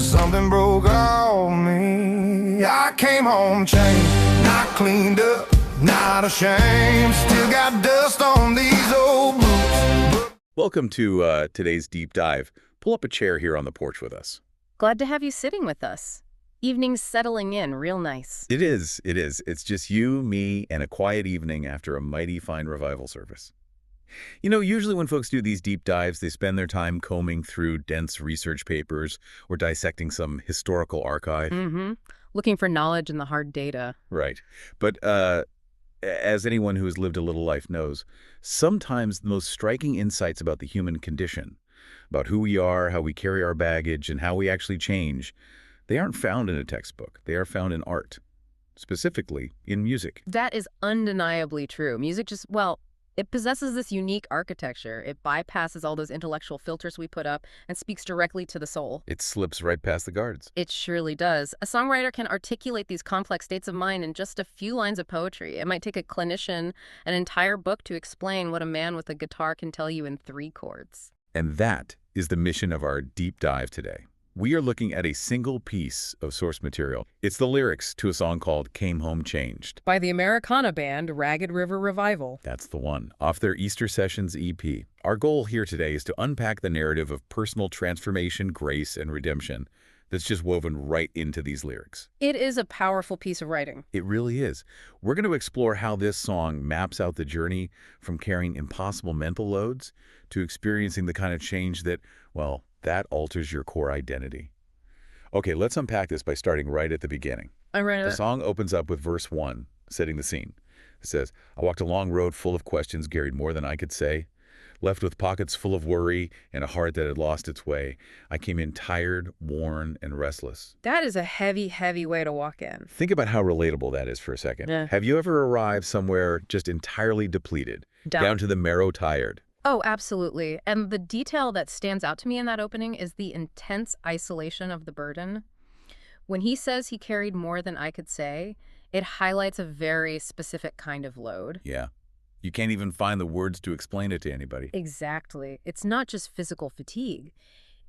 Something broke off me. I came home changed, not cleaned up, not ashamed. Still got dust on these old boots. Welcome to today's deep dive. Pull up a chair here on the porch with us. Glad to have you sitting with us. Evening's settling in real nice. It is. It's just you, me, and a quiet evening after a mighty fine revival service. You know, usually when folks do these deep dives, they spend their time combing through dense research papers or dissecting some historical archive. Looking for knowledge in the hard data. Right. But as anyone who has lived a little life knows, sometimes the most striking insights about the human condition, about who we are, how we carry our baggage, and how we actually change, they aren't found in a textbook. They are found in art, specifically in music. That is undeniably true. Music just, well, it possesses this unique architecture. It bypasses all those intellectual filters we put up and speaks directly to the soul. It slips right past the guards. It surely does. A songwriter can articulate these complex states of mind in just a few lines of poetry. It might take a clinician an entire book to explain what a man with a guitar can tell you in 3 chords. And that is the mission of our deep dive today. We are looking at a single piece of source material. It's the lyrics to a song called Came Home Changed. By the Americana band Ragged River Revival. That's the one, off their Easter Sessions EP. Our goal here today is to unpack the narrative of personal transformation, grace, and redemption that's just woven right into these lyrics. It is a powerful piece of writing. It really is. We're going to explore how this song maps out the journey from carrying impossible mental loads to experiencing the kind of change that, well, that alters your core identity. Okay, let's unpack this by starting right at the beginning. The song opens up with verse 1, setting the scene. It says, I walked a long road full of questions, carried more than I could say. Left with pockets full of worry and a heart that had lost its way. I came in tired, worn, and restless. That is a heavy, heavy way to walk in. Think about how relatable that is for a second. Yeah. Have you ever arrived somewhere just entirely depleted, down to the marrow tired? Oh, absolutely. And the detail that stands out to me in that opening is the intense isolation of the burden. When he says he carried more than I could say, it highlights a very specific kind of load. Yeah. You can't even find the words to explain it to anybody. Exactly. It's not just physical fatigue.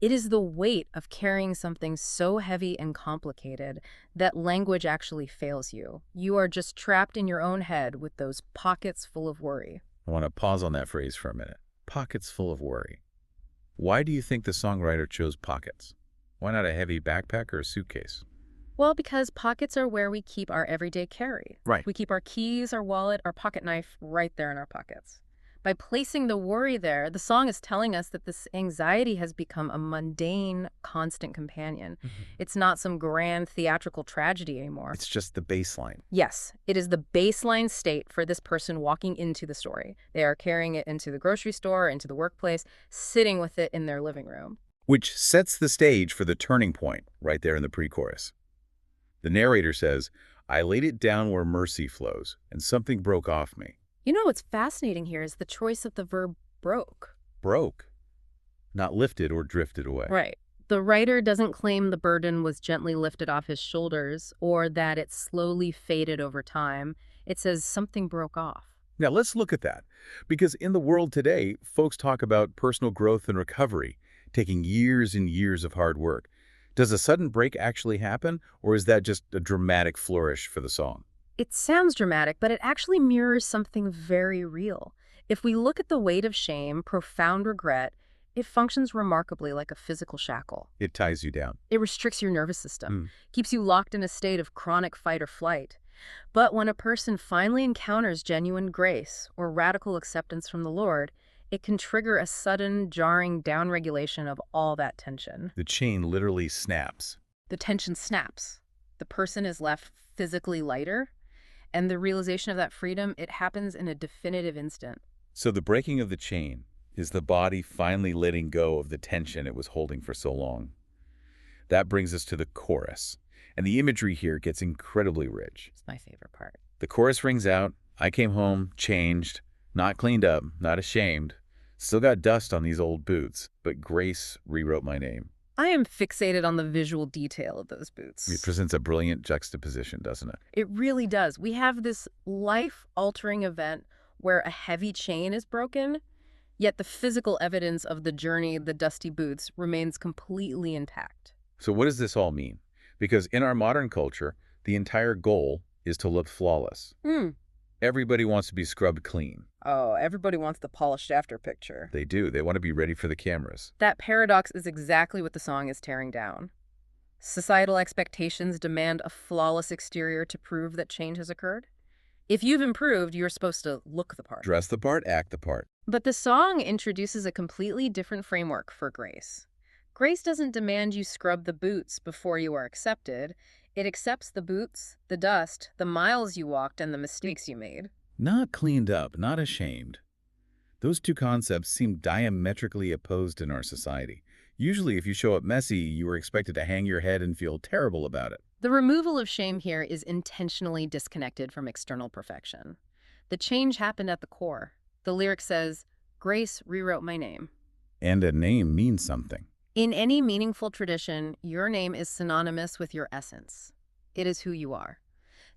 It is the weight of carrying something so heavy and complicated that language actually fails you. You are just trapped in your own head with those pockets full of worry. I want to pause on that phrase for a minute. Pockets full of worry. Why do you think the songwriter chose pockets? Why not a heavy backpack or a suitcase? Well, because pockets are where we keep our everyday carry. Right. We keep our keys, our wallet, our pocket knife right there in our pockets. By placing the worry there, the song is telling us that this anxiety has become a mundane, constant companion. It's not some grand theatrical tragedy anymore. It's just the baseline. Yes, it is the baseline state for this person walking into the story. They are carrying it into the grocery store, into the workplace, sitting with it in their living room. Which sets the stage for the turning point right there in the pre-chorus. The narrator says, I laid it down where mercy flows, and something broke off me. You know what's fascinating here is the choice of the verb broke. Broke. Not lifted or drifted away. Right. The writer doesn't claim the burden was gently lifted off his shoulders or that it slowly faded over time. It says something broke off. Now let's look at that. Because in the world today, folks talk about personal growth and recovery, taking years and years of hard work. Does a sudden break actually happen, or is that just a dramatic flourish for the song? It sounds dramatic, but it actually mirrors something very real. If we look at the weight of shame, profound regret, it functions remarkably like a physical shackle. It ties you down. It restricts your nervous system, keeps you locked in a state of chronic fight or flight. But when a person finally encounters genuine grace or radical acceptance from the Lord, it can trigger a sudden, jarring downregulation of all that tension. The chain literally snaps. The tension snaps. The person is left physically lighter, and the realization of that freedom, it happens in a definitive instant. So the breaking of the chain is the body finally letting go of the tension it was holding for so long. That brings us to the chorus. And the imagery here gets incredibly rich. It's my favorite part. The chorus rings out, I came home, changed, not cleaned up, not ashamed. Still got dust on these old boots, but grace rewrote my name. I am fixated on the visual detail of those boots. It presents a brilliant juxtaposition, doesn't it? It really does. We have this life-altering event where a heavy chain is broken, yet the physical evidence of the journey, the dusty boots, remains completely intact. So what does this all mean? Because in our modern culture, the entire goal is to look flawless. Hmm. Everybody wants to be scrubbed clean. Oh, everybody wants the polished after picture. They do. They want to be ready for the cameras. That paradox is exactly what the song is tearing down. Societal expectations demand a flawless exterior to prove that change has occurred. If you've improved, you're supposed to look the part. Dress the part, act the part. But the song introduces a completely different framework for grace. Grace doesn't demand you scrub the boots before you are accepted. It accepts the boots, the dust, the miles you walked, and the mistakes you made. Not cleaned up, not ashamed. Those two concepts seem diametrically opposed in our society. Usually, if you show up messy, you are expected to hang your head and feel terrible about it. The removal of shame here is intentionally disconnected from external perfection. The change happened at the core. The lyric says, "Grace rewrote my name." And a name means something. In any meaningful tradition, your name is synonymous with your essence. It is who you are.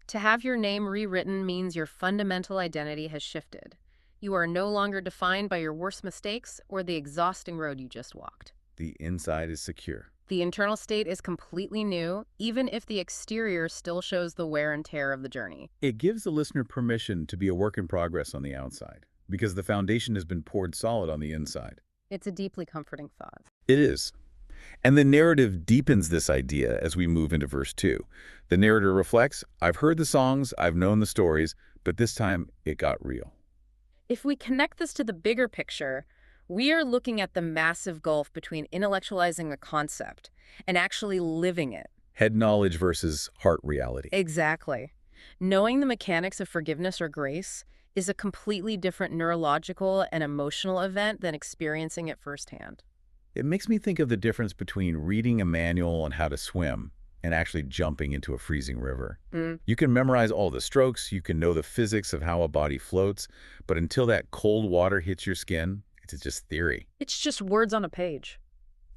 To have your name rewritten means your fundamental identity has shifted. You are no longer defined by your worst mistakes or the exhausting road you just walked. The inside is secure. The internal state is completely new, even if the exterior still shows the wear and tear of the journey. It gives the listener permission to be a work in progress on the outside, because the foundation has been poured solid on the inside. It's a deeply comforting thought. It is. And the narrative deepens this idea as we move into verse 2. The narrator reflects, I've heard the songs, I've known the stories, but this time it got real. If we connect this to the bigger picture, we are looking at the massive gulf between intellectualizing a concept and actually living it. Head knowledge versus heart reality. Exactly. Knowing the mechanics of forgiveness or grace is a completely different neurological and emotional event than experiencing it firsthand. It makes me think of the difference between reading a manual on how to swim and actually jumping into a freezing river. You can memorize all the strokes, you can know the physics of how a body floats, but until that cold water hits your skin, it's just theory. It's just words on a page.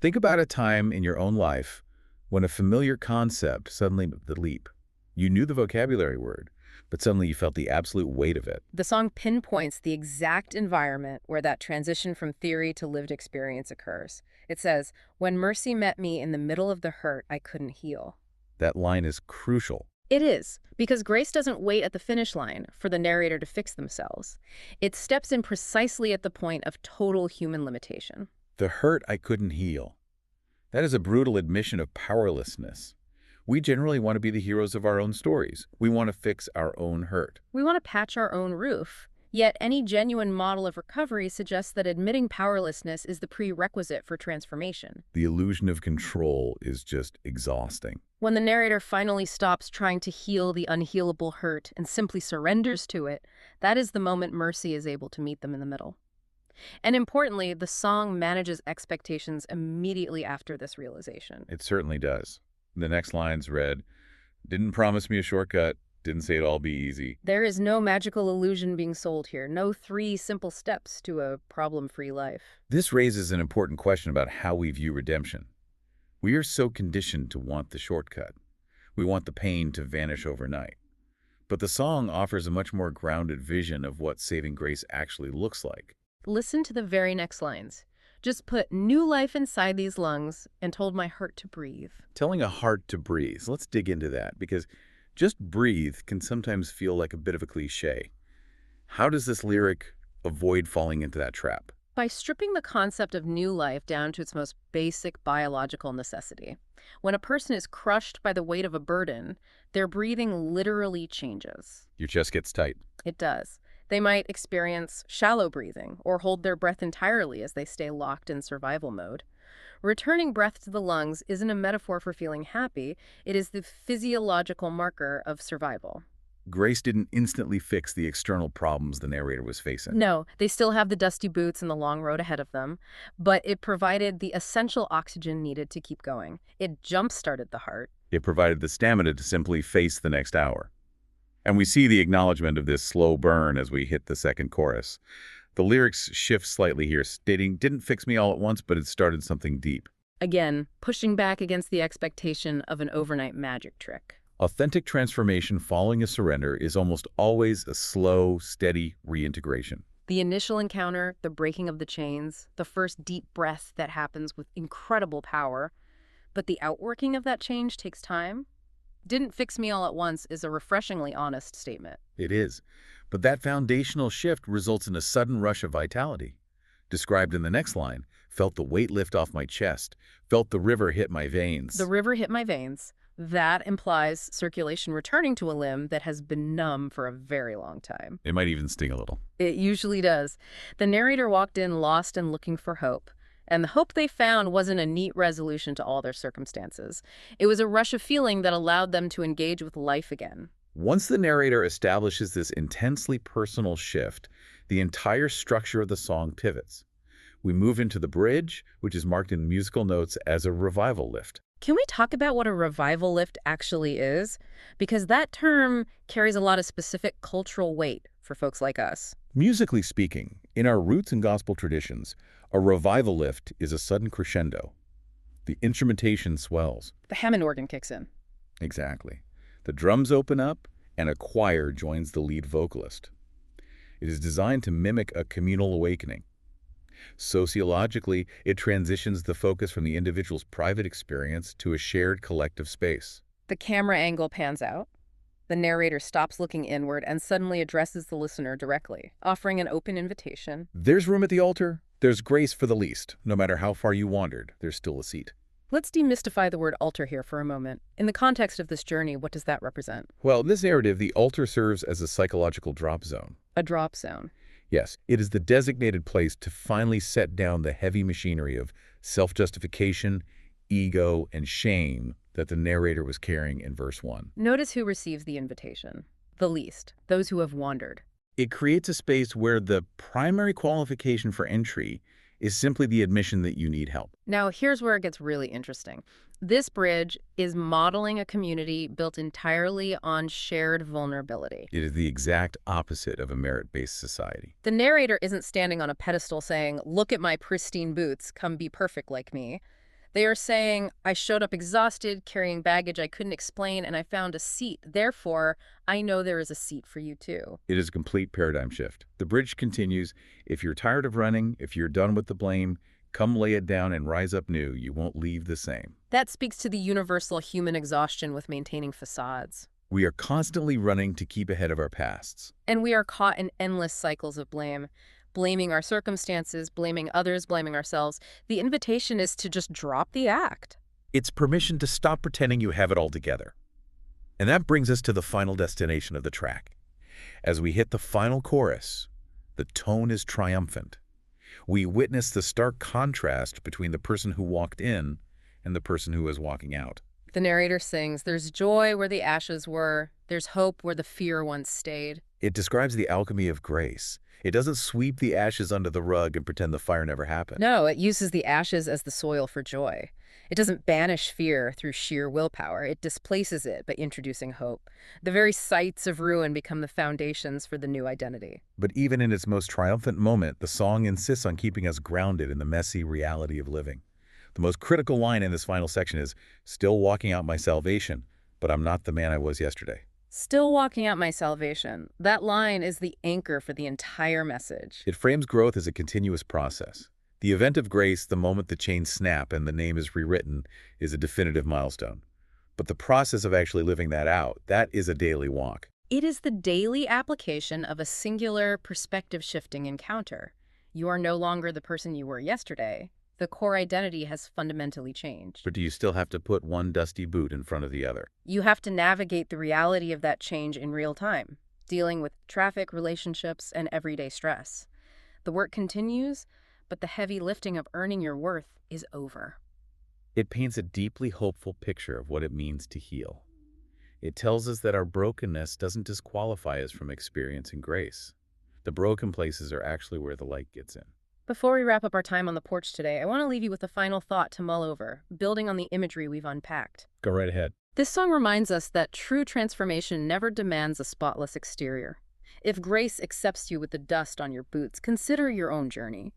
Think about a time in your own life when a familiar concept suddenly made the leap. You knew the vocabulary word, but suddenly you felt the absolute weight of it. The song pinpoints the exact environment where that transition from theory to lived experience occurs. It says, "When mercy met me in the middle of the hurt, I couldn't heal." That line is crucial. It is, because grace doesn't wait at the finish line for the narrator to fix themselves. It steps in precisely at the point of total human limitation. The hurt I couldn't heal. That is a brutal admission of powerlessness. We generally want to be the heroes of our own stories. We want to fix our own hurt. We want to patch our own roof. Yet any genuine model of recovery suggests that admitting powerlessness is the prerequisite for transformation. The illusion of control is just exhausting. When the narrator finally stops trying to heal the unhealable hurt and simply surrenders to it, that is the moment mercy is able to meet them in the middle. And importantly, the song manages expectations immediately after this realization. It certainly does. The next lines read, "Didn't promise me a shortcut, didn't say it'd all be easy." There is no magical illusion being sold here, no 3 simple steps to a problem-free life. This raises an important question about how we view redemption. We are so conditioned to want the shortcut. We want the pain to vanish overnight. But the song offers a much more grounded vision of what saving grace actually looks like. Listen to the very next lines. "Just put new life inside these lungs and told my heart to breathe." Telling a heart to breathe. Let's dig into that, because just breathe can sometimes feel like a bit of a cliche. How does this lyric avoid falling into that trap? By stripping the concept of new life down to its most basic biological necessity. When a person is crushed by the weight of a burden, their breathing literally changes. Your chest gets tight. It does. They might experience shallow breathing or hold their breath entirely as they stay locked in survival mode. Returning breath to the lungs isn't a metaphor for feeling happy. It is the physiological marker of survival. Grace didn't instantly fix the external problems the narrator was facing. No, they still have the dusty boots and the long road ahead of them, but it provided the essential oxygen needed to keep going. It jump-started the heart. It provided the stamina to simply face the next hour. And we see the acknowledgement of this slow burn as we hit the second chorus. The lyrics shift slightly here, stating, "Didn't fix me all at once, but it started something deep." Again, pushing back against the expectation of an overnight magic trick. Authentic transformation following a surrender is almost always a slow, steady reintegration. The initial encounter, the breaking of the chains, the first deep breath that happens with incredible power, But the outworking of that change takes time. Didn't fix me all at once is a refreshingly honest statement. It is. But that foundational shift results in a sudden rush of vitality. Described in the next line, felt the weight lift off my chest, felt the river hit my veins. The river hit my veins. That implies circulation returning to a limb that has been numb for a very long time. It might even sting a little. It usually does. The narrator walked in lost and looking for hope. And the hope they found wasn't a neat resolution to all their circumstances. It was a rush of feeling that allowed them to engage with life again. Once the narrator establishes this intensely personal shift, the entire structure of the song pivots. We move into the bridge, which is marked in musical notes as a revival lift. Can we talk about what a revival lift actually is? Because that term carries a lot of specific cultural weight for folks like us. Musically speaking, in our roots and gospel traditions, a revival lift is a sudden crescendo. The instrumentation swells. The Hammond organ kicks in. Exactly. The drums open up, and a choir joins the lead vocalist. It is designed to mimic a communal awakening. Sociologically, it transitions the focus from the individual's private experience to a shared collective space. The camera angle pans out. The narrator stops looking inward and suddenly addresses the listener directly, offering an open invitation. There's room at the altar. There's grace for the least. No matter how far you wandered, there's still a seat. Let's demystify the word altar here for a moment. In the context of this journey, what does that represent? Well, in this narrative, the altar serves as a psychological drop zone. A drop zone. Yes, it is the designated place to finally set down the heavy machinery of self-justification, ego, and shame that the narrator was carrying in verse 1. Notice who receives the invitation. The least, those who have wandered. It creates a space where the primary qualification for entry is simply the admission that you need help. Now, here's where it gets really interesting. This bridge is modeling a community built entirely on shared vulnerability. It is the exact opposite of a merit-based society. The narrator isn't standing on a pedestal saying, "Look at my pristine boots, come be perfect like me." They are saying, "I showed up exhausted, carrying baggage I couldn't explain, and I found a seat. Therefore, I know there is a seat for you too." It is a complete paradigm shift. The bridge continues, if you're tired of running, if you're done with the blame, come lay it down and rise up new. You won't leave the same. That speaks to the universal human exhaustion with maintaining facades. We are constantly running to keep ahead of our pasts. And we are caught in endless cycles of blame. Blaming our circumstances, blaming others, blaming ourselves. The invitation is to just drop the act. It's permission to stop pretending you have it all together. And that brings us to the final destination of the track. As we hit the final chorus, the tone is triumphant. We witness the stark contrast between the person who walked in and the person who is walking out. The narrator sings, "There's joy where the ashes were. There's hope where the fear once stayed." It describes the alchemy of grace. It doesn't sweep the ashes under the rug and pretend the fire never happened. No, it uses the ashes as the soil for joy. It doesn't banish fear through sheer willpower. It displaces it by introducing hope. The very sites of ruin become the foundations for the new identity. But even in its most triumphant moment, the song insists on keeping us grounded in the messy reality of living. The most critical line in this final section is, "Still walking out my salvation, but I'm not the man I was yesterday." Still walking out my salvation. That line is the anchor for the entire message. It frames growth as a continuous process. The event of grace, the moment the chains snap and the name is rewritten, is a definitive milestone. But the process of actually living that out, that is a daily walk. It is the daily application of a singular perspective-shifting encounter. You are no longer the person you were yesterday. The core identity has fundamentally changed. But do you still have to put one dusty boot in front of the other? You have to navigate the reality of that change in real time, dealing with traffic, relationships, and everyday stress. The work continues, but the heavy lifting of earning your worth is over. It paints a deeply hopeful picture of what it means to heal. It tells us that our brokenness doesn't disqualify us from experiencing grace. The broken places are actually where the light gets in. Before we wrap up our time on the porch today, I want to leave you with a final thought to mull over, building on the imagery we've unpacked. Go right ahead. This song reminds us that true transformation never demands a spotless exterior. If grace accepts you with the dust on your boots, consider your own journey.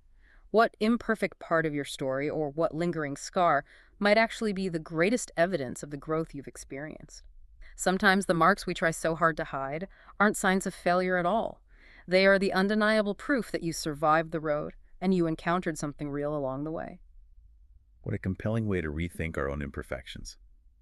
What imperfect part of your story or what lingering scar might actually be the greatest evidence of the growth you've experienced? Sometimes the marks we try so hard to hide aren't signs of failure at all. They are the undeniable proof that you survived the road and you encountered something real along the way. What a compelling way to rethink our own imperfections.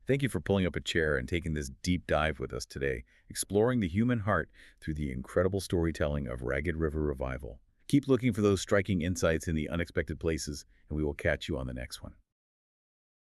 Thank you for pulling up a chair and taking this deep dive with us today, exploring the human heart through the incredible storytelling of Ragged River Revival. Keep looking for those striking insights in the unexpected places, and we will catch you on the next one.